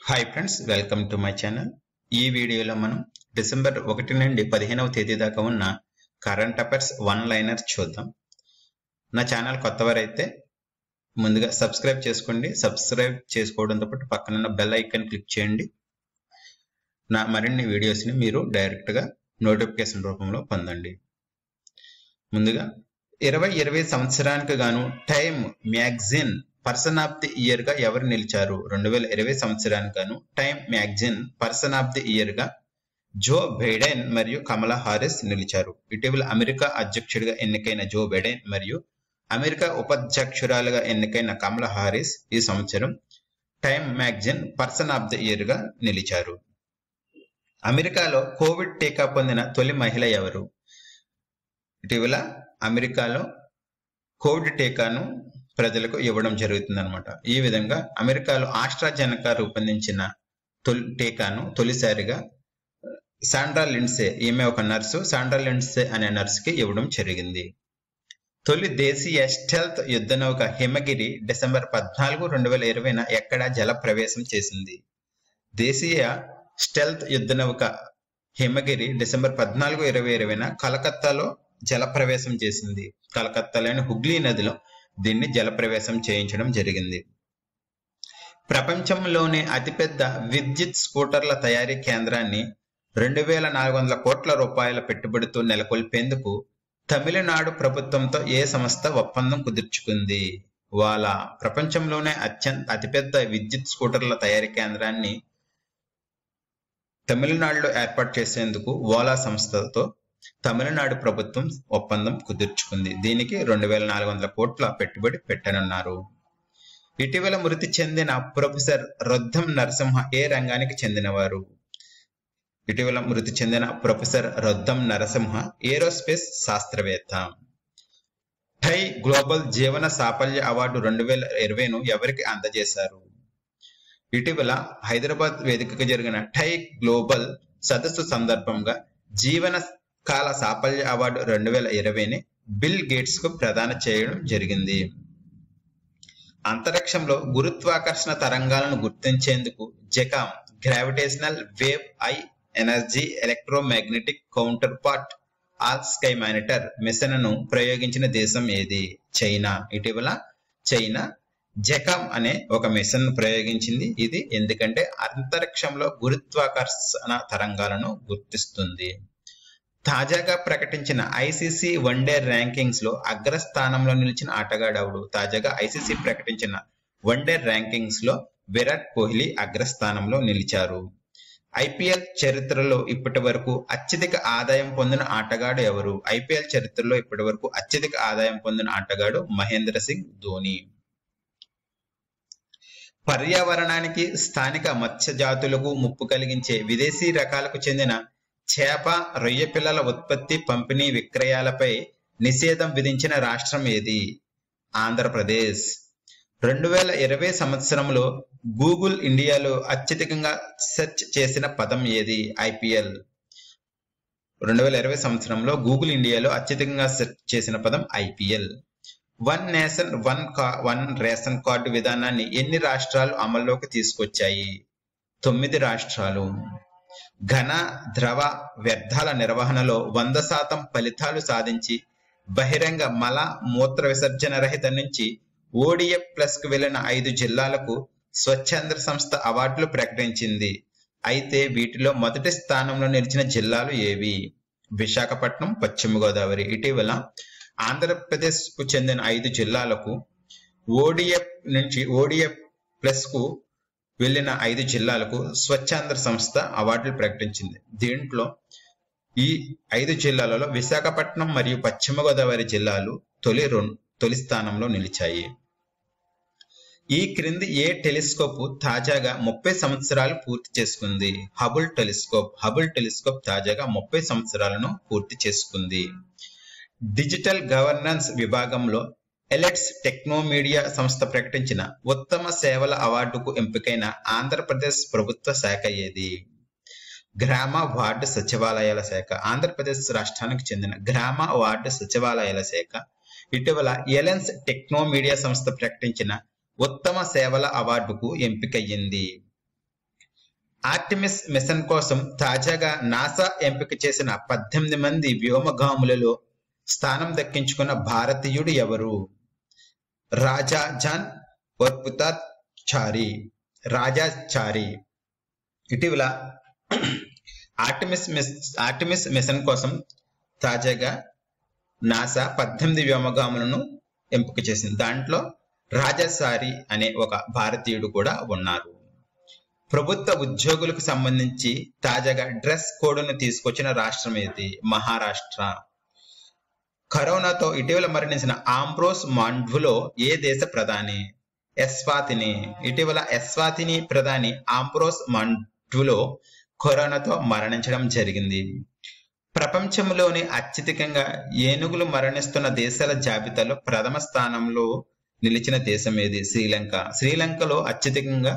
Hi friends, welcome to my channel. ఈ వీడియోలో మనం డిసెంబర్ 1 నుండి 15వ తేదీ దాకా ఉన్న కరెంట్ అఫైర్స్ వన్ లైనర్ చూద్దాం. నా ఛానల్ కొత్తవారైతే ముందుగా సబ్స్క్రైబ్ చేసుకోండి. సబ్స్క్రైబ్ చేసుకోవడంతో పాటు పక్కనున్న బెల్ ఐకాన్ క్లిక్ చేయండి. నా మరిన్ని వీడియోస్ని మీరు డైరెక్ట్గా నోటిఫికేషన్ రూపంలో పొందండి. ముందుగా 2020 సంవత్సరానికి గాను time magazine person of the year గా ఎవరు నిలిచారు? 2020 సంవత్సరానికి గాను time magazine person of the year గా జో బైడెన్ మరియు కమలా హారిస్ నిలిచారు. ఇటీవల అమెరికా అధ్యక్షుడిగా ఎన్నికైన జో బైడెన్ మరియు అమెరికా ఉపాధ్యక్షురాలుగా ఎన్నికైన కమలా హారిస్ ఈ సంవత్సరం time magazine person of the year గా నిలిచారు. అమెరికాలో కోవిడ్ టీకా పొందిన తొలి మహిళ ఎవరు? ఇటీవల అమెరికాలో కోవిడ్ టీకాను ప్రజలకు ఇవ్వడం జరుగుతుందన్నమాట. ఈ విధంగా అమెరికాలో ఆస్ట్రాజెనకా రూపొందించిన టీకాను తొలిసారిగా శాండ్రా లిండ్సే, ఈమె ఒక నర్సు, శాండ్రా లిండ్సే అనే నర్సుకి ఇవ్వడం జరిగింది. తొలి దేశీయ స్టెల్త్ యుద్ధ నౌక హిమగిరి డిసెంబర్ 14, 2020 ఎక్కడ జల ప్రవేశం చేసింది? దేశీయ స్టెల్త్ యుద్ధ నౌక హిమగిరి డిసెంబర్ 14, 2020 కలకత్తాలో జల ప్రవేశం చేసింది. కలకత్తాలోని హుగ్లీ నదిలో దీన్ని జలప్రవేశం చేయించడం జరిగింది. ప్రపంచంలోనే అతిపెద్ద విద్యుత్ స్కూటర్ల తయారీ కేంద్రాన్ని 2400 కోట్ల రూపాయల పెట్టుబడితో నెలకొల్పేందుకు తమిళనాడు ప్రభుత్వంతో ఏ సంస్థ ఒప్పందం కుదుర్చుకుంది? వాలా. ప్రపంచంలోనే అతిపెద్ద విద్యుత్ స్కూటర్ల తయారీ కేంద్రాన్ని తమిళనాడులో ఏర్పాటు చేసేందుకు ఓలా సంస్థతో తమిళనాడు ప్రభుత్వం ఒప్పందం కుదుర్చుకుంది. దీనికి 2400 కోట్ల పెట్టుబడి పెట్టనున్నారు. ఇటీవల మృతి చెందిన ప్రొఫెసర్ రొద్దం నరసింహ ఏ రంగానికి చెందినవారు? ఇటీవల మృతి చెందిన ప్రొఫెసర్ రొద్దం నరసింహ ఏరోస్పేస్ శాస్త్రవేత్త. టై గ్లోబల్ జీవన సాఫల్య అవార్డు 2020ను ఎవరికి అందజేశారు? ఇటీవల హైదరాబాద్ వేదికగా జరిగిన టై గ్లోబల్ సదస్సు సందర్భంగా జీవన కాల సాఫల్య అవార్డు 2020ని బిల్ గేట్స్ కు ప్రదానం చేయడం జరిగింది. అంతరిక్షంలో గురుత్వాకర్షణ తరంగాలను గుర్తించేందుకు GECAM gravitational wave high energy electromagnetic counterpart all sky monitor mission ను ప్రయోగించిన దేశం ఏది? చైనా. ఇటీవల చైనా జెకామ్ అనే ఒక మిషన్ ప్రయోగించింది. ఇది ఎందుకంటే అంతరిక్షంలో గురుత్వాకర్షణ తరంగాలను గుర్తిస్తుంది. తాజాగా ప్రకటించిన ఐసీసీ వన్డే ర్యాంకింగ్స్ లో అగ్రస్థానంలో నిలిచిన ఆటగాడెవడు? తాజాగా ఐసీసీ ప్రకటించిన వన్డే ర్యాంకింగ్స్ లో విరాట్ కోహ్లీ అగ్రస్థానంలో నిలిచారు. ఐపీఎల్ చరిత్రలో ఇప్పటి వరకు అత్యధిక ఆదాయం పొందిన ఆటగాడు ఎవరు? ఐపీఎల్ చరిత్రలో ఇప్పటి వరకు అత్యధిక ఆదాయం పొందిన ఆటగాడు మహేంద్ర సింగ్ ధోని. పర్యావరణానికి, స్థానిక మత్స్య జాతులకు ముప్పు కలిగించే విదేశీ రకాలకు చెందిన చేప, రొయ్య పిల్లల ఉత్పత్తి, పంపిణీ, విక్రయాలపై నిషేధం విధించిన రాష్ట్రం ఏది? ఆంధ్రప్రదేశ్. 2020 సంవత్సరంలో గూగుల్ ఇండియాలో అత్యధికంగా సెర్చ్ చేసిన పదం ఏది? ఐపీఎల్. 2020 సంవత్సరంలో గూగుల్ ఇండియాలో అత్యధికంగా సెర్చ్ చేసిన పదం IPL. One nation one ration card విధానాన్ని ఎన్ని రాష్ట్రాలు అమల్లోకి తీసుకొచ్చాయి? 9 రాష్ట్రాలు. ఘన, ద్రవ వ్యర్థాల నిర్వహణలో 100% ఫలితాలు సాధించి బహిరంగ మల మూత్ర విసర్జన రహిత నుంచి ఓడిఎఫ్ ప్లస్ కు వెళ్లిన 5 జిల్లాలకు స్వచ్ఛంద సంస్థ అవార్డులు ప్రకటించింది. అయితే వీటిలో మొదటి స్థానంలో నిలిచిన జిల్లాలు ఏవి? విశాఖపట్నం, పశ్చిమ గోదావరి. ఇటీవల ఆంధ్రప్రదేశ్ కు చెందిన 5 జిల్లాలకు ఓడిఎఫ్ ప్లస్ కు వెళ్లిన 5 జిల్లాలకు స్వచ్ఛాంధ్ర సంస్థ అవార్డులు ప్రకటించింది. దీంట్లో ఈ 5 జిల్లాలలో విశాఖపట్నం మరియు పశ్చిమ గోదావరి జిల్లాలు తొలి స్థానంలో నిలిచాయి. ఈ క్రింది ఏ టెలిస్కోప్ తాజాగా 30 సంవత్సరాలు పూర్తి చేసుకుంది? హబుల్ టెలిస్కోప్ తాజాగా 30 సంవత్సరాలను పూర్తి చేసుకుంది. డిజిటల్ గవర్నెన్స్ విభాగంలో ఎలెట్స్ టెక్నోమీడియా సంస్థ ప్రకటించిన ఉత్తమ సేవల అవార్డుకు ఎంపికైన ఆంధ్రప్రదేశ్ ప్రభుత్వ శాఖ ఏది? గ్రామ వార్డు సచివాలయాల శాఖ. ఆంధ్రప్రదేశ్ రాష్ట్రానికి చెందిన గ్రామ వార్డు సచివాలయాల శాఖ ఇటీవల ఎలెన్స్ టెక్నోమీడియా సంస్థ ప్రకటించిన ఉత్తమ సేవల అవార్డుకు ఎంపికయ్యింది. ఆర్టిమిస్ మిషన్ కోసం తాజాగా నాసా ఎంపిక చేసిన 18 మంది వ్యోమగాములలో స్థానం దక్కించుకున్న భారతీయుడు ఎవరు? రాజాజాన్ రాజాచారి. ఇటీవల ఆర్టిమిస్ మిషన్ కోసం తాజాగా నాసా 18 వ్యోమగాములను ఎంపిక చేసింది. దాంట్లో రాజాచారి అనే ఒక భారతీయుడు కూడా ఉన్నారు. ప్రభుత్వ ఉద్యోగులకు సంబంధించి తాజాగా డ్రెస్ కోడ్ను తీసుకొచ్చిన రాష్ట్రం ఏది? మహారాష్ట్ర. కరోనాతో ఇటీవల మరణించిన ఆంబ్రోస్ మాండ్వులో ఏ దేశ ప్రధాని? ఎస్వాతిని. ఇటీవల ఎస్వాతిని ప్రధాని ఆంబ్రోస్ మాండ్వులో కరోనాతో మరణించడం జరిగింది. ప్రపంచంలోని అత్యధికంగా ఏనుగులు మరణిస్తున్న దేశాల జాబితాలో ప్రథమ స్థానంలో నిలిచిన దేశం ఏది? శ్రీలంక. శ్రీలంకలో అత్యధికంగా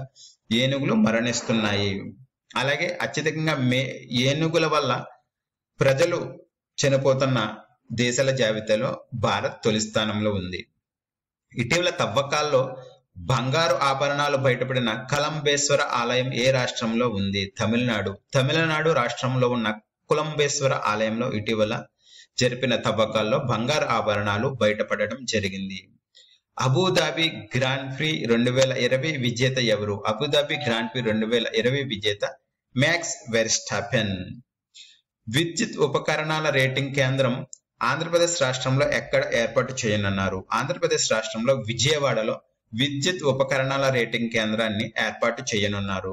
ఏనుగులు మరణిస్తున్నాయి. అలాగే అత్యధికంగా ఏనుగుల వల్ల ప్రజలు చనిపోతున్న దేశాల జాబితాలో భారత్ తొలి స్థానంలో ఉంది. ఇటీవల తవ్వకాల్లో బంగారు ఆభరణాలు బయటపడిన కలంబేశ్వర ఆలయం ఏ రాష్ట్రంలో ఉంది? తమిళనాడు. తమిళనాడు రాష్ట్రంలో ఉన్న కులంబేశ్వర ఆలయంలో ఇటీవల జరిపిన తవ్వకాల్లో బంగారు ఆభరణాలు బయటపడడం జరిగింది. అబుదాబి గ్రాండ్ ప్రీ 2020 విజేత ఎవరు? అబుదాబి గ్రాండ్ ప్రీ 2020 విజేత మ్యాక్స్ వెర్స్టాపెన్. విద్యుత్ ఉపకరణాల రేటింగ్ కేంద్రం ఆంధ్రప్రదేశ్ రాష్ట్రంలో ఎక్కడ ఏర్పాటు చేయనున్నారు? ఆంధ్రప్రదేశ్ రాష్ట్రంలో విజయవాడలో విద్యుత్ ఉపకరణాల రేటింగ్ కేంద్రాన్ని ఏర్పాటు చేయనున్నారు.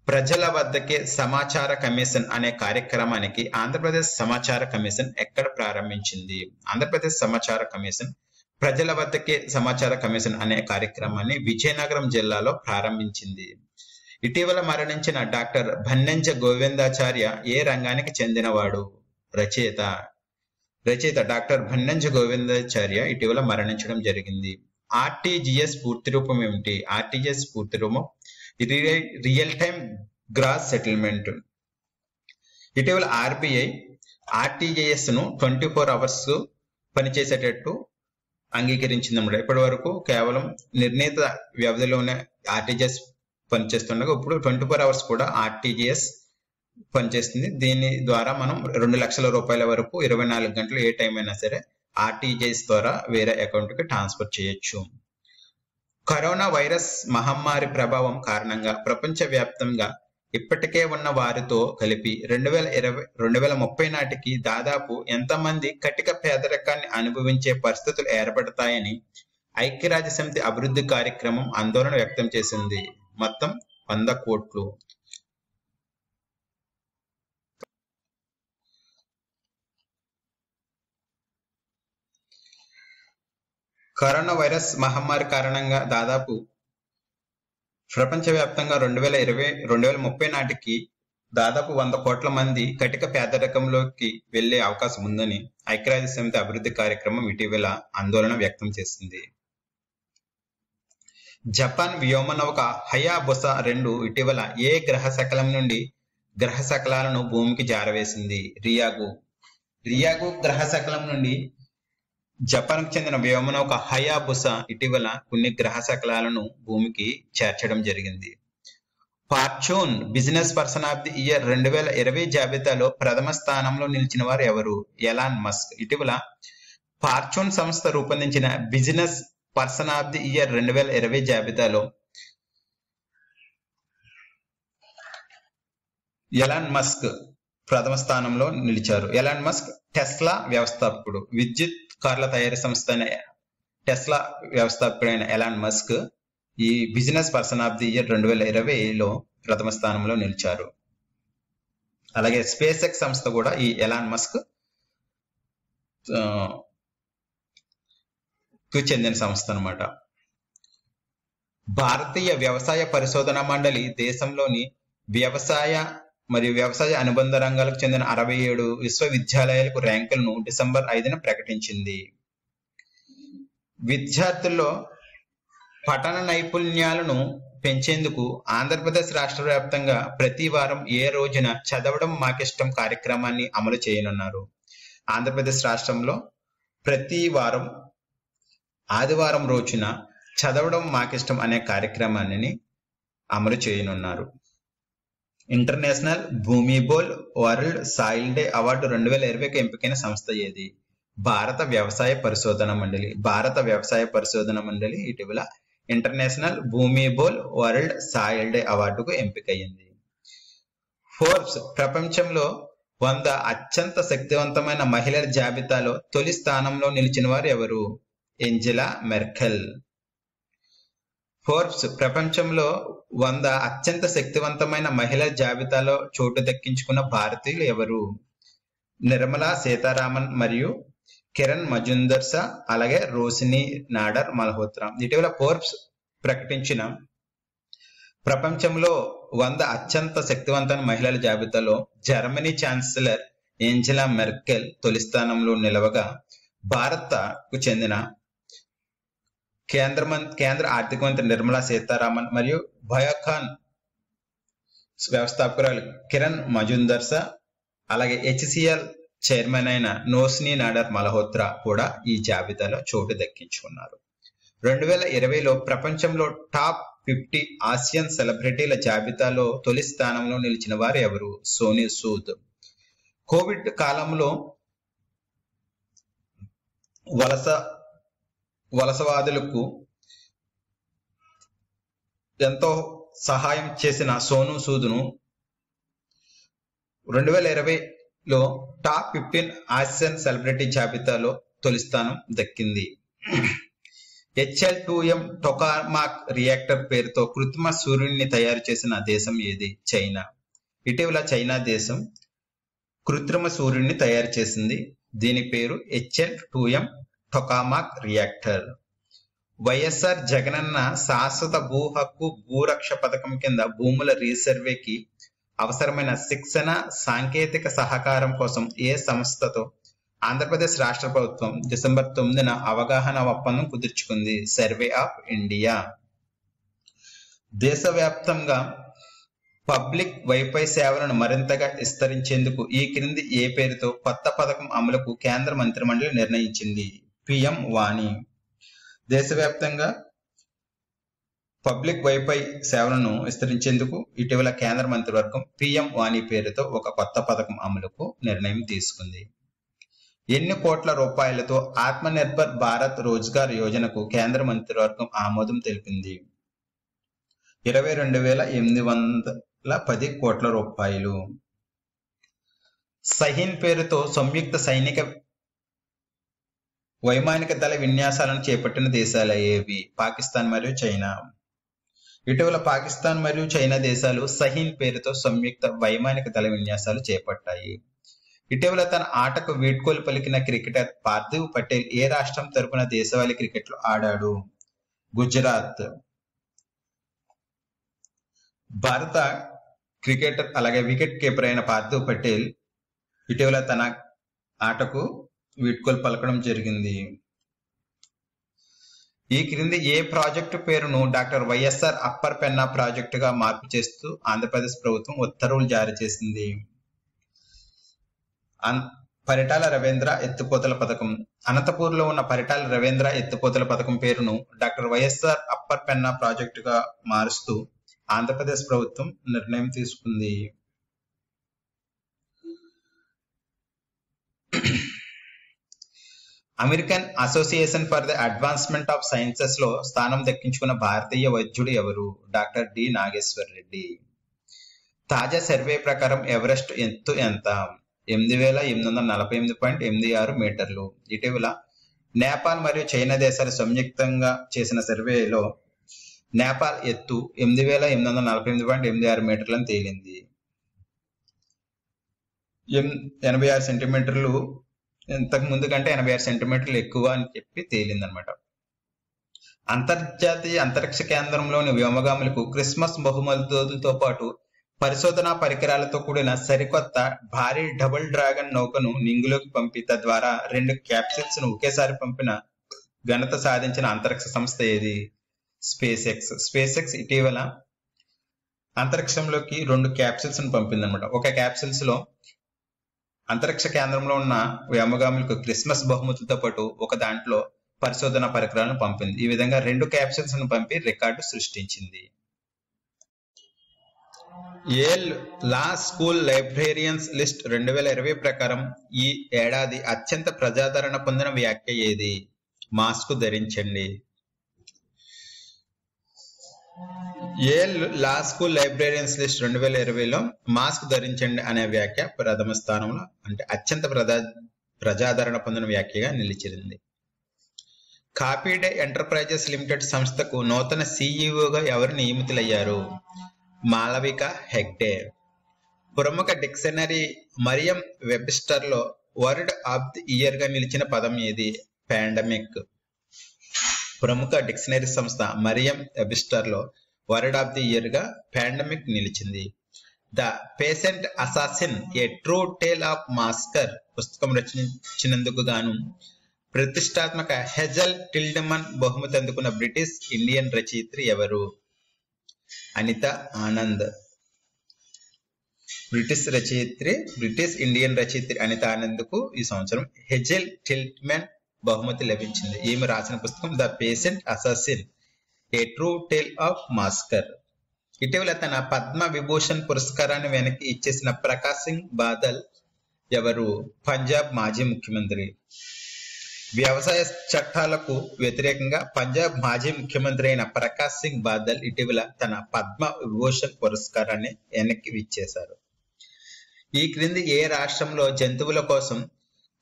ప్రజల వద్దకే సమాచార కమిషన్ అనే కార్యక్రమానికి ఆంధ్రప్రదేశ్ సమాచార కమిషన్ ఎక్కడ ప్రారంభించింది? ఆంధ్రప్రదేశ్ సమాచార కమిషన్ ప్రజల వద్దకే సమాచార కమిషన్ అనే కార్యక్రమాన్ని విజయనగరం జిల్లాలో ప్రారంభించింది. ఇటీవల మరణించిన డాక్టర్ భన్నెంజ గోవిందాచార్య ఏ రంగానికి చెందినవాడు? రచయిత డాక్టర్ భన్నెంజ గోవిందాచార్య ఇటీవల మరణించడం జరిగింది. ఆర్టీజీఎస్ పూర్తి రూపం ఏమిటి? ఆర్టీజీఎస్ పూర్తి రూపం రియల్ టైమ్ గ్రాస్ సెటిల్మెంట్. ఇటీవల ఆర్బీఐ ఆర్టీజీఎస్ ను 24 అవర్స్ పనిచేసేటట్టు అంగీకరించిందన్నమాట. ఇప్పటి వరకు కేవలం నిర్ణీత వ్యవధిలోనే ఆర్టీజీఎస్ పనిచేస్తుండగా ఇప్పుడు 24 అవర్స్ కూడా ఆర్టీజీఎస్ పనిచేస్తుంది. దీని ద్వారా మనం 2 లక్షల రూపాయల వరకు 24 గంటలు ఏ టైం అయినా సరే ఆర్టీజీఎస్ ద్వారా వేరే అకౌంట్ కి ట్రాన్స్ఫర్ చేయొచ్చు. కరోనా వైరస్ మహమ్మారి ప్రభావం కారణంగా ప్రపంచవ్యాప్తంగా ఇప్పటికే ఉన్న వారితో కలిపి 2030 నాటికి దాదాపు ఎంతమంది కటిక పేదరికాన్ని అనుభవించే పరిస్థితులు ఏర్పడతాయని ఐక్యరాజ్య సమితి అభివృద్ధి కార్యక్రమం ఆందోళన వ్యక్తం చేసింది. మొత్తం 100 కోట్లు. కరోనా వైరస్ మహమ్మారి కారణంగా దాదాపు ప్రపంచవ్యాప్తంగా 2030 నాటికి దాదాపు 100 కోట్ల మంది కటిక పేదరికంలోకి వెళ్లే అవకాశం ఉందని ఐక్యరాజ్య సమితి అభివృద్ధి కార్యక్రమం ఇటీవల ఆందోళన వ్యక్తం చేసింది. జపాన్ వ్యోమనౌక హయాబుసా 2 ఇటీవల ఏ గ్రహ శకలం నుండి గ్రహ శకలాలను భూమికి జారవేసింది? రియాగు గ్రహ శకలం నుండి జపాన్ కు చెందిన వ్యోమనౌక హయాబుసా ఇటీవల కొన్ని గ్రహ శకలాలను భూమికి చేర్చడం జరిగింది. Fortune business person of the year 2020 జాబితాలో ప్రథమ స్థానంలో నిలిచిన వారు ఎవరు? Elon Musk. ఇటీవల ఫార్చ్యూన్ సంస్థ రూపొందించిన business person of the year 2020 జాబితాలో ఎలాన్ మస్క్ ప్రథమ స్థానంలో నిలిచారు. ఎలాన్ మస్క్ టెస్లా వ్యవస్థాపకుడు. విద్యుత్ కార్ల తయారీ సంస్థ టెస్లా వ్యవస్థాపకుడైన ఎలాన్ మస్క్ ఈ business person of the year 2020లో ప్రథమ స్థానంలో నిలిచారు. అలాగే స్పేస్ ఎక్స్ సంస్థ కూడా ఈ ఎలాన్ మస్క్ కు చెందిన సంస్థ అన్నమాట. భారతీయ వ్యవసాయ పరిశోధన మండలి దేశంలోని వ్యవసాయ మరియు వ్యవసాయ అనుబంధ రంగాలకు చెందిన 67 విశ్వవిద్యాలయాలకు ర్యాంకులను డిసెంబర్ 5న ప్రకటించింది. విద్యార్థుల్లో పఠన నైపుణ్యాలను పెంచేందుకు ఆంధ్రప్రదేశ్ రాష్ట్ర వ్యాప్తంగా ప్రతి వారం ఏ రోజున చదవడం మాకిష్టం కార్యక్రమాన్ని అమలు చేయనున్నారు? ఆంధ్రప్రదేశ్ రాష్ట్రంలో ప్రతి వారం ఆదివారం రోజున చదవడం మాకిష్టం అనే కార్యక్రమాన్ని అమలు చేయనున్నారు. International Bhumibol world soil day award 2020కి ఎంపికైన సంస్థ ఏది? భారత వ్యవసాయ పరిశోధన మండలి ఇటీవల international Bhumibol world soil day అవార్డుకు ఎంపికయ్యింది. ఫోర్బ్స్ ప్రపంచంలో 100 అత్యంత శక్తివంతమైన మహిళల జాబితాలో తొలి స్థానంలో నిలిచిన వారు ఎవరు? Angela Merkel. ఫోర్బ్స్ ప్రపంచంలో 100 అత్యంత శక్తివంతమైన మహిళల జాబితాలో చోటు దక్కించుకున్న భారతీయులు ఎవరు? నిర్మలా సీతారామన్ మరియు కిరణ్ మజుందర్షా, అలాగే రోషిని నాడర్ మల్హోత్రా. ఇటీవల ఫోర్బ్స్ ప్రకటించిన ప్రపంచంలో 100 అత్యంత శక్తివంతమైన మహిళల జాబితాలో జర్మనీ ఛాన్సలర్ ఏంజెలా మెర్కెల్ తొలి స్థానంలో నిలవగా, భారత్కు చెందిన కేంద్ర ఆర్థిక మంత్రి నిర్మలా సీతారామన్ మరియు బయోకాన్ వ్యవస్థాపకురాలు కిరణ్ మజుందర్షా, అలాగే HCL చైర్మన్ అయిన రోషిని నాడర్ మల్హోత్రా కూడా ఈ జాబితాలో చోటు దక్కించుకున్నారు. 2020లో ప్రపంచంలో టాప్ 50 ఆసియన్ సెలబ్రిటీల జాబితాలో తొలి స్థానంలో నిలిచిన వారు ఎవరు? సోనీ సూద్. కోవిడ్ కాలంలో వలసవాదులకు ఎంతో సహాయం చేసిన సోనూ సూద్ను 2020లో టాప్ 15 ఆసియన్ సెలబ్రిటీ జాబితాలో తొలి స్థానం దక్కింది. HL2M టొకామాక్ రియాక్టర్ పేరుతో కృత్రిమ సూర్యుడిని తయారు చేసిన దేశం ఏది? చైనా. ఇటీవల చైనా దేశం కృత్రిమ సూర్యుడిని తయారు చేసింది. దీని పేరు HL2M టొకామాక్ రియాక్టర్. వైఎస్ఆర్ జగనన్న శాశ్వత భూ హక్కు భూరక్ష పథకం కింద భూముల రీసర్వేకి అవసరమైన శిక్షణ, సాంకేతిక సహకారం కోసం ఏ సంస్థతో ఆంధ్రప్రదేశ్ రాష్ట్ర ప్రభుత్వం డిసెంబర్ 9న అవగాహన ఒప్పందం కుదుర్చుకుంది? Survey of India. దేశవ్యాప్తంగా పబ్లిక్ వైఫై సేవలను మరింతగా విస్తరించేందుకు ఈ క్రింది ఏ పేరుతో కొత్త పథకం అమలుకు కేంద్ర మంత్రిమండలి నిర్ణయించింది? PM వాణి. దేశవ్యాప్తంగా పబ్లిక్ వైఫై సేవలను విస్తరించేందుకు ఇటీవల కేంద్ర మంత్రివర్గం PM వాణి పేరుతో ఒక కొత్త పథకం అమలుకు నిర్ణయం తీసుకుంది. ఎన్ని కోట్ల రూపాయలతో ఆత్మనిర్భర్ భారత్ రోజ్గార్ యోజనకు కేంద్ర మంత్రివర్గం ఆమోదం తెలిపింది? 22,810 కోట్ల రూపాయలు. సహీన్ పేరుతో సంయుక్త సైనిక వైమానిక దళ విన్యాసాలను చేపట్టిన దేశాలు ఏవి? పాకిస్తాన్ మరియు చైనా. ఇటీవల పాకిస్తాన్ మరియు చైనా దేశాలు సహీన్ పేరుతో సంయుక్త వైమానిక దళ విన్యాసాలు చేపట్టాయి. ఇటీవల తన ఆటకు వీడ్కోలు పలికిన క్రికెటర్ పార్థివ్ పటేల్ ఏ రాష్ట్రం తరపున దేశవాళీ క్రికెట్లో ఆడాడు? గుజరాత్. భారత క్రికెటర్ అలాగే వికెట్ కీపర్ అయిన పార్థివ్ పటేల్ ఇటీవల తన ఆటకు వీడ్కోలు పలకడం జరిగింది. ఈ క్రింది ఏ ప్రాజెక్టు పేరును డాక్టర్ వైఎస్ఆర్ అప్పర్ పెన్నా ప్రాజెక్టుగా మార్పు చేస్తూ ఆంధ్రప్రదేశ్ ప్రభుత్వం ఉత్తర్వులు జారీ చేసింది? పరిటాల రవీంద్ర ఎత్తిపోతల పథకం. అనంతపూర్లో ఉన్న పరిటాల రవీంద్ర ఎత్తిపోతల పథకం పేరును డాక్టర్ వైఎస్ఆర్ అప్పర్ పెన్నా ప్రాజెక్టుగా మారుస్తూ ఆంధ్రప్రదేశ్ ప్రభుత్వం నిర్ణయం తీసుకుంది. American Association for the Advancement of Sciences లో స్థానం దక్కించుకున్న భారతీయ వైద్యుడు ఎవరు? Doctor D Nageshwar Reddy. తాజా సర్వే ప్రకారం ఎవరెస్ట్ ఎత్తు ఎంత? 8,848.86 మీటర్లు. ఇటీవల నేపాల్ మరియు చైనా దేశాలు సంయుక్తంగా చేసిన సర్వేలో నేపాల్ ఎత్తు 8,848.86 మీటర్లను తేలింది. 86 సెంటీమీటర్లు ఇంతకు ముందు కంటే 86 సెంటీమీటర్లు ఎక్కువ అని చెప్పి తేలిందనమాట. అంతర్జాతీయ అంతరిక్ష కేంద్రంలోని వ్యోమగాములకు క్రిస్మస్ బహుమతులతో పాటు పరిశోధనా పరికరాలతో కూడిన సరికొత్త భారీ డబుల్ డ్రాగన్ నౌకను నింగిలోకి పంపి తద్వారా 2 క్యాప్సిల్స్ ను ఒకేసారి పంపిన ఘనత సాధించిన అంతరిక్ష సంస్థ ఏది? Space X. స్పేస్ ఎక్స్ ఇటీవల అంతరిక్షంలోకి 2 క్యాప్సిల్స్ ను పంపిందనమాట. ఒక క్యాప్సిల్స్ లో అంతరిక్ష కేంద్రంలో ఉన్న వ్యోమగాములకు క్రిస్మస్ బహుమతులతో పాటు ఒక దాంట్లో పరిశోధన పరికరాలను పంపింది. ఈ విధంగా 2 క్యాప్సిల్స్ ను పంపి రికార్డు సృష్టించింది. యేల్ లా స్కూల్ లైబ్రేరియన్స్ లిస్ట్ 2020 ప్రకారం ఈ ఏడాది అత్యంత ప్రజాదరణ పొందిన వ్యాఖ్య ఏది? మాస్క్ ధరించండి. యేల్ లా స్కూల్ లైబ్రేరియన్స్ లిస్ట్ 2020లో మాస్క్ ధరించండి అనే వ్యాఖ్య ప్రథమ స్థానంలో, అంటే అత్యంత ప్రజాదరణ పొందిన వ్యాఖ్యగా నిలిచింది. కాపీడే ఎంటర్ప్రైజెస్ లిమిటెడ్ సంస్థకు నూతన సీఈఓగా ఎవరు నియమితులయ్యారు? మాలవిక హెగ్డే. ప్రముఖ డిక్షనరీ మరియం వెబ్స్టర్లో వర్డ్ ఆఫ్ ది ఇయర్ గా నిలిచిన పదం ఏది? పాండమిక్. ప్రముఖ డిక్షనరీ సంస్థ మరియం వెబ్స్టర్లో వర్డ్ ఆఫ్ ది ఇయర్ గా పాండమిక్ నిలిచింది. The patient assassin a true tale of massacre పుస్తకం రచించినందుకు గాను ప్రతిష్టాత్మక హెజల్ టిల్డమన్ బహుమతి అందుకున్న బ్రిటిష్ ఇండియన్ రచయిత్రి ఎవరు? అనిత ఆనంద్. బ్రిటిష్ ఇండియన్ రచయిత్రి అనిత ఆనంద్ కు ఈ సంవత్సరం హెజల్ టిల్డమన్ బహుమతి లభించింది. ఈమె రాసిన పుస్తకం the patient assassin a true tale of massacre. ఇటీవల తన పద్మ విభూషణ్ పురస్కారాన్ని వెనక్కి ఇచ్చేసిన ప్రకాష్ సింగ్ బాదల్ ఎవరు? పంజాబ్ మాజీ ముఖ్యమంత్రి. వ్యవసాయ చట్టాలకు వ్యతిరేకంగా పంజాబ్ మాజీ ముఖ్యమంత్రి అయిన ప్రకాష్ సింగ్ బాదల్ ఇటీవల తన పద్మ విభూషణ్ పురస్కారాన్ని వెనక్కి ఇచ్చేశారు. ఈ క్రింది ఏ రాష్ట్రంలో జంతువుల కోసం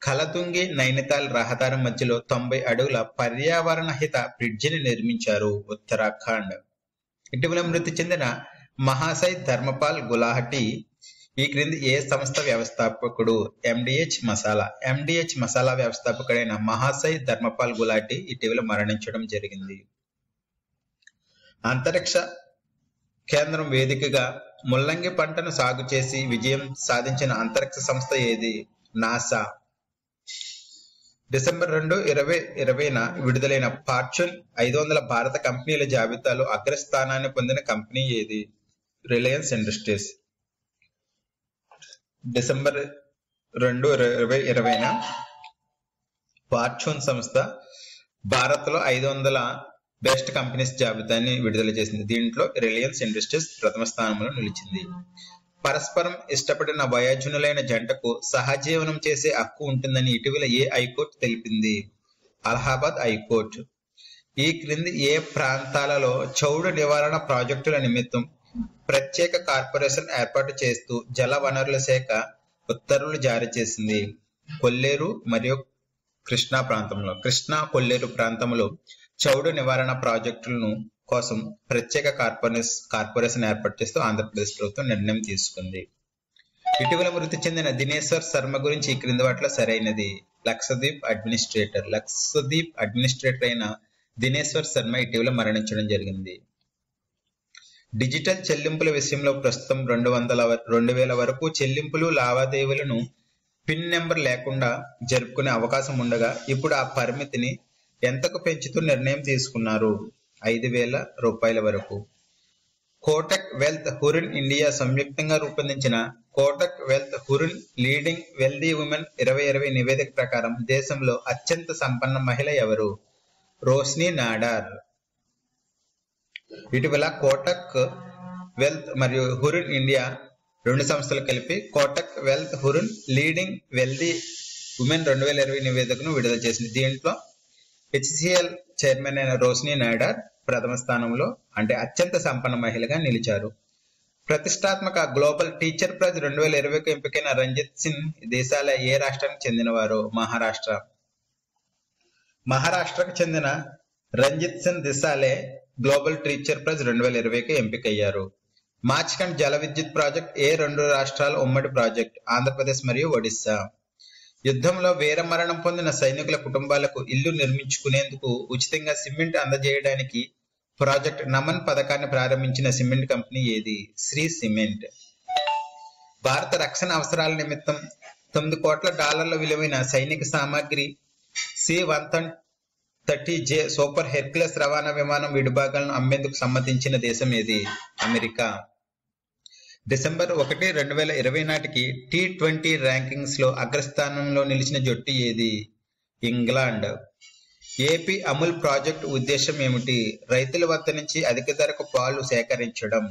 కలతుంగి నైనితాల్ రహదారి మధ్యలో 90 అడుగుల పర్యావరణ హిత బ్రిడ్జిని నిర్మించారు? ఉత్తరాఖండ్. ఇటీవల మృతి చెందిన మహాశయ్ ధర్మపాల్ గులాహటి ఈ క్రింది ఏ సంస్థ వ్యవస్థాపకుడు? ఎండిహెచ్ మసాలా వ్యవస్థాపకుడైన మహాశయ్ ధర్మపాల్ గులాటి ఇటీవల మరణించడం జరిగింది. అంతరిక్ష కేంద్రం వేదికగా ముల్లంగి పంటను సాగు చేసి విజయం సాధించిన అంతరిక్ష సంస్థ ఏది? నాసా. డిసెంబర్ 2, 2020న విడుదలైన ఫార్చ్యూన్ 500 భారత కంపెనీల జాబితాలో అగ్రస్థానాన్ని పొందిన కంపెనీ ఏది? Reliance industries. డిసెంబర్ 2, 2020న ఫార్చ్యూన్ సంస్థ భారత్ లో 500 బెస్ట్ కంపెనీస్ జాబితాని విడుదల చేసింది. దీంట్లో రిలయన్స్ ఇండస్ట్రీస్ ప్రథమ స్థానంలో నిలిచింది. పరస్పరం ఇష్టపడిన వయోజనులైన జంటకు సహజీవనం చేసే హక్కు ఉంటుందని ఇటీవల ఏ హైకోర్టు తెలిపింది? అలహాబాద్ హైకోర్టు. ఈ క్రింది ఏ ప్రాంతాలలో చౌడు నివారణ ప్రాజెక్టుల నిమిత్తం ప్రత్యేక కార్పొరేషన్ ఏర్పాటు చేస్తూ జల వనరుల శాఖ ఉత్తర్వులు జారీ చేసింది? కొల్లేరు మరియు కృష్ణా ప్రాంతంలో. కృష్ణా కొల్లేరు ప్రాంతంలో చౌడు నివారణ ప్రాజెక్టులను కోసం ప్రత్యేక కార్పొరేషన్ ఏర్పాటు చేస్తూ ఆంధ్రప్రదేశ్ ప్రభుత్వం నిర్ణయం తీసుకుంది. ఇటీవల మృతి చెందిన దినేశ్వర్ శర్మ గురించి ఈ క్రింది వాటిలో సరైనది? లక్షద్వీప్ అడ్మినిస్ట్రేటర్ అయిన దినేశ్వర్ శర్మ ఇటీవల మరణించడం జరిగింది. డిజిటల్ చెల్లింపుల విషయంలో ప్రస్తుతం 2,000 వరకు చెల్లింపులు లావాదేవీలను పిన్ నెంబర్ లేకుండా జరుపుకునే అవకాశం ఉండగా ఇప్పుడు ఆ పరిమితిని ఎంతకు పెంచుతూ నిర్ణయం తీసుకున్నారు? 5,000 రూపాయల వరకు. కోటక్ వెల్త్ హురిన్ ఇండియా సంయుక్తంగా రూపొందించిన Kotak wealth హురిన్ leading wealthy women 2020 నివేదిక ప్రకారం దేశంలో అత్యంత సంపన్న మహిళ ఎవరు? రోష్ని నాడార్. ఇటీవల కోటక్ వెల్త్ మరియు హురిన్ ఇండియా రెండు సంస్థలు కలిపి Kotak wealth హురిన్ leading wealthy women 2020 నివేదికను విడుదల చేసింది. దీంట్లో హెచ్సిఎల్ చైర్మన్ అయిన రోష్ని నాడార్ ప్రథమ స్థానంలో, అంటే అత్యంత సంపన్న మహిళగా నిలిచారు. ప్రతిష్టాత్మక గ్లోబల్ టీచర్ ప్రైజ్ 2020కు ఎంపికైన రంజిత్ సింగ్ దేశాల ఏ రాష్ట్రానికి చెందినవారు? మహారాష్ట్రకు చెందిన Ranjit Singh Disale global teacher prize 2020కి ఎంపికయ్యారు. మార్చ్కండ్ జల విద్యుత్ ప్రాజెక్ట్ ఏ రెండు రాష్ట్రాల ఉమ్మడి ప్రాజెక్ట్? ఆంధ్రప్రదేశ్ మరియు ఒడిశా. యుద్ధంలో వీరమరణం పొందిన సైనికుల కుటుంబాలకు ఇల్లు నిర్మించుకునేందుకు ఉచితంగా సిమెంట్ అందజేయడానికి ప్రాజెక్ట్ నమన్ పథకాన్ని ప్రారంభించిన సిమెంట్ కంపెనీ ఏది? శ్రీ సిమెంట్. భారత రక్షణ అవసరాల నిమిత్తం $9 కోట్ల విలువైన సైనిక సామాగ్రి C-130J సూపర్ హెర్క్యులస్ రవాణా విమానం విడిభాగాలను అమ్మేందుకు సమ్మతించిన దేశం ఏది? అమెరికా. డిసెంబర్ 1, 2020 నాటికి T20 ర్యాంకింగ్స్ లో అగ్రస్థానంలో నిలిచిన జట్టు ఏది? ఇంగ్లాండ్. ఏపీ అమూల్ ప్రాజెక్టు ఉద్దేశం ఏమిటి? రైతుల వద్ద నుంచి అధిక ధరకు పాలు సేకరించడం.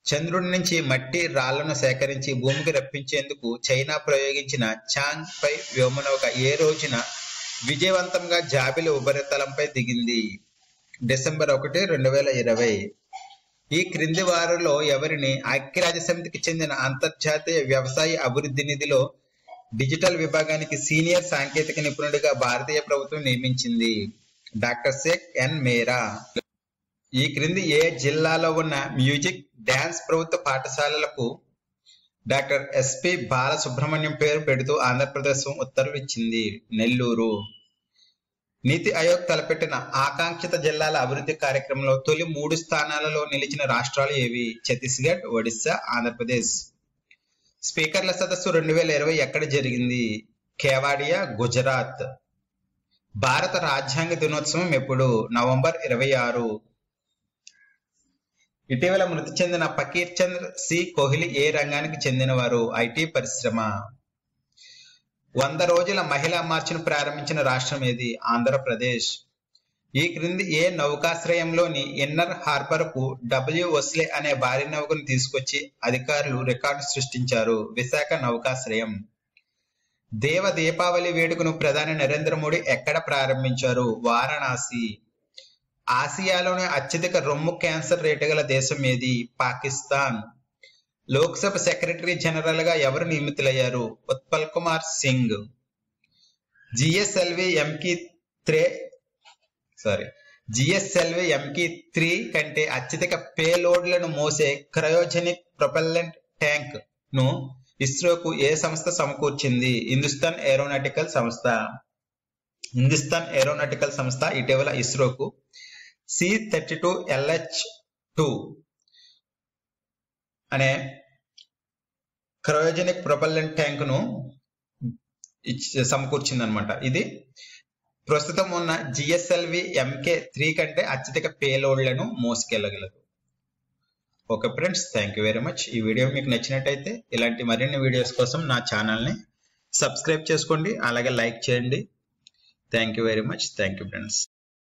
చంద్రుడి నుంచి మట్టి రాళ్లను సేకరించి భూమికి రప్పించేందుకు చైనా ప్రయోగించిన చాంగ్ పై వ్యోమనౌక ఏ రోజున విజయవంతంగా జాబిలి ఉపరితలంపై దిగింది? డిసెంబర్ 1, 2020. ఈ క్రింది వారిలో ఎవరిని ఐక్యరాజ్యసమితికి చెందిన అంతర్జాతీయ వ్యవసాయ అభివృద్ధి నిధిలో డిజిటల్ విభాగానికి సీనియర్ సాంకేతిక నిపుణుడిగా భారతీయ ప్రభుత్వం నియమించింది? డాక్టర్ షేక్ ఎన్ మేరా. ఈ క్రింది ఏ జిల్లాలో ఉన్న మ్యూజిక్ డాన్స్ ప్రభుత్వ పాఠశాలలకు డాక్టర్ ఎస్పి బాలసుబ్రహ్మణ్యం పేరు పెడుతూ ఆంధ్రప్రదేశ్ ఉత్తర్వులు ఇచ్చింది? నెల్లూరు. నీతి ఆయోగ్ తలపెట్టిన ఆకాంక్షిత జిల్లాల అభివృద్ధి కార్యక్రమంలో తొలి 3 స్థానాలలో నిలిచిన రాష్ట్రాలు ఏవి? ఛత్తీస్గఢ్, ఒడిశా, ఆంధ్రప్రదేశ్. స్పీకర్ల సదస్సు 2020 ఎక్కడ జరిగింది? కేవాడియా, గుజరాత్. భారత రాజ్యాంగ దినోత్సవం ఎప్పుడు? నవంబర్ 26. ఇటీవల మృతి చెందిన ఫకీర్ చంద్ సి కోహ్లీ ఏ రంగానికి చెందినవారు? ఐటీ పరిశ్రమ. 100 రోజుల మహిళా మార్చిను ప్రారంభించిన రాష్ట్రం ఏది? ఆంధ్రప్రదేశ్. ఈ క్రింది ఏ నౌకాశ్రయంలోని ఇన్నర్ హార్బర్ కు డబ్ల్యూ ఒస్లే అనే భారీ నౌకను తీసుకొచ్చి అధికారులు రికార్డు సృష్టించారు? విశాఖ నౌకాశ్రయం. దేవ దీపావళి వేడుకను ప్రధాని నరేంద్ర మోడీ ఎక్కడ ప్రారంభించారు? వారణాసి. ఆసియాలోనే అత్యధిక రొమ్ము క్యాన్సర్ రేటు గల దేశం ఏది? పాకిస్తాన్. లోక్సభ సెక్రటరీ జనరల్ గా ఎవరు నియమితులయ్యారు? ఉత్పల్ కుమార్ సింగ్. జిఎస్ఎల్వి ఎంకి 3 కంటే అత్యధిక పేలోడ్లను మోసే క్రయోజెనిక్ ప్రొపెల్లెంట్ ట్యాంక్ ను ఇస్రోకు ఏ సంస్థ సమకూర్చింది? హిందుస్థాన్ ఏరోనాటికల్ సంస్థ ఇటీవల ఇస్రోకు C-32 LH-2 అనే క్రయోజెనిక్ ప్రొపెల్లెంట్ ట్యాంక్ ను సమకూర్చిందనమాట. ఇది ప్రస్తుతం ఉన్న జిఎస్ఎల్వి MK3 కంటే అత్యధిక పేలోడ్లను మోసుకెళ్లగలదు. Okay friends, thank you very much. ఈ వీడియో మీకు నచ్చినట్టయితే ఇలాంటి మరిన్ని వీడియోస్ కోసం నా ఛానల్ని సబ్స్క్రైబ్ చేసుకోండి, అలాగే లైక్ చేయండి. Thank you very much. Thank you friends.